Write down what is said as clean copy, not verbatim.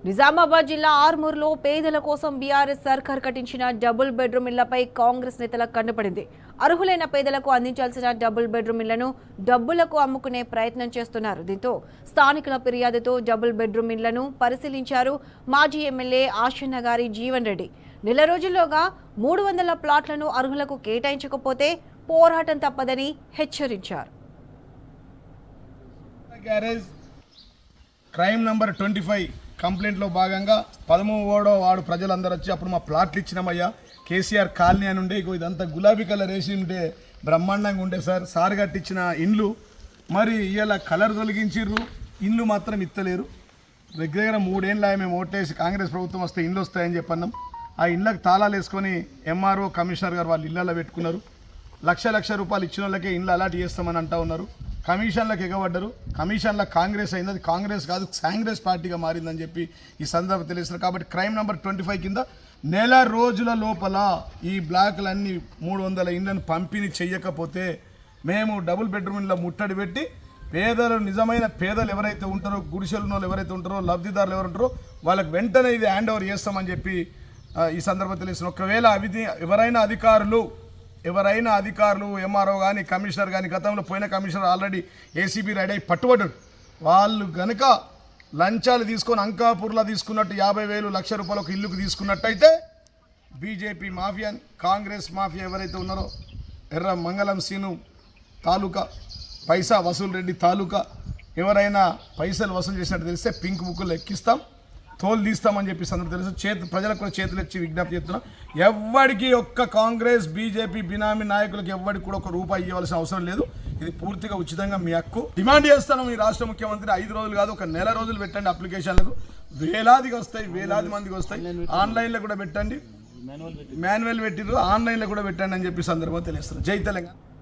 నిజామాబాద్ జిల్లా ఆర్మూర్లో పేదల కోసం బీఆర్ఎస్ సర్కార్ కట్టించిన డబుల్ బెడ్రూమ్ ఇళ్లపై కాంగ్రెస్ నేతల కన్నుపడింది. అర్హులైన పేదలకు అందించాల్సిన డబుల్ బెడ్రూమ్ ఇళ్లను డబ్బులకు అమ్ముకునే ప్రయత్నం చేస్తున్నారు. దీంతో స్థానికుల ఫిర్యాదుతో డబుల్ బెడ్రూమ్ ఇళ్లను పరిశీలించారు మాజీ ఎమ్మెల్యే ఆశన్నగారి జీవన్ రెడ్డి. నెల రోజుల్లోగా 300 ప్లాట్లను అర్హులకు కేటాయించకపోతే పోరాటం తప్పదని హెచ్చరించారు. క్రైమ్ నంబర్ 25 కంప్లైంట్లో భాగంగా 13వ వార్డు ప్రజలందరూ వచ్చి అప్పుడు మా ప్లాట్లు ఇచ్చినామయ్యా, కేసీఆర్ కాలనీ అని ఉండే ఇదంతా గులాబీ కలర్ వేసి ఉంటే బ్రహ్మాండంగా ఉండే సార్ కట్టించిన ఇండ్లు మరి ఇలా కలర్ తొలగించిర్రు, ఇండ్లు మాత్రం ఇత్తలేరు. దగ్గర 3 ఏళ్ళ మేము ఓటేసి కాంగ్రెస్ ప్రభుత్వం వస్తే ఇండ్లు వస్తాయని చెప్పన్నాం. ఆ ఇండ్లకు తాళాలు వేసుకొని ఎంఆర్ఓ కమిషనర్ గారు వాళ్ళు ఇళ్ళలో పెట్టుకున్నారు. లక్ష రూపాయలు ఇచ్చిన వాళ్ళకే ఇండ్లు అలాట్ చేస్తామని అంటూ ఉన్నారు. కమిషన్లకు ఎగబడ్డారు. కమిషన్ల కాంగ్రెస్ అయింది, అది కాంగ్రెస్ కాదు కాంగ్రెస్ పార్టీగా మారిందని చెప్పి ఈ సందర్భం తెలుస్తారు. కాబట్టి క్రైమ్ నెంబర్ 25 కింద నెల రోజుల లోపల ఈ బ్లాక్లన్నీ 300 ఇండ్లను పంపిణీ చెయ్యకపోతే మేము డబుల్ బెడ్రూమ్ ఇండ్ల ముట్టడి పెట్టి పేదలు, నిజమైన పేదలు ఎవరైతే ఉంటారో, గుడిసెలు వాళ్ళు ఎవరైతే ఉంటారో, లబ్ధిదారులు ఎవరు ఉంటారో వాళ్ళకి వెంటనే ఇది హ్యాండ్ ఓవర్ చేస్తామని చెప్పి ఈ సందర్భం తెలుస్తుంది. ఒకవేళ ఎవరైనా అధికారులు ఎంఆర్ఓ కానీ కమిషనర్ కానీ, గతంలో పోయిన కమిషనర్ ఆల్రెడీ ఏసీబీ రైడ్ అయి పట్టుబడ్డాడు, వాళ్ళు గనక లంచాలు తీసుకొని అంకాపూర్లో తీసుకున్నట్టు 50,000 లక్ష రూపాయలు ఒక ఇల్లుకు తీసుకున్నట్టయితే బీజేపీ మాఫియా, కాంగ్రెస్ మాఫియా ఎవరైతే ఉన్నారో, ఎర్ర మంగళం సీను తాలూకా, పైసా వసూలు రెడ్డి తాలూకా ఎవరైనా పైసలు వసూలు చేసినట్టు తెలిస్తే పింక్ బుక్కులు ఎక్కిస్తాం, తోలు తీస్తామని చెప్పి సందర్భం తెలుసు. ప్రజలకు కూడా చేతులు ఇచ్చి విజ్ఞప్తి చేస్తున్నాం. ఎవ్వడికి ఒక్క కాంగ్రెస్ బీజేపీ బినామీ నాయకులకు ఎవ్వడికి కూడా ఒక రూపాయి ఇవ్వాల్సిన అవసరం లేదు. ఇది పూర్తిగా ఉచితంగా మీ హక్కు. డిమాండ్ చేస్తాను ఈ రాష్ట్ర ముఖ్యమంత్రి 5 రోజులు కాదు, ఒక నెల రోజులు పెట్టండి. అప్లికేషన్లకు వేలాదిగా వస్తాయి, వేలాది మందికి వస్తాయి. ఆన్లైన్లో కూడా పెట్టండి, మాన్యువల్ పెట్టిర్రు, ఆన్లైన్లో కూడా పెట్టండి అని చెప్పి సందర్భం తెలుస్తుంది. జై తెలంగాణ.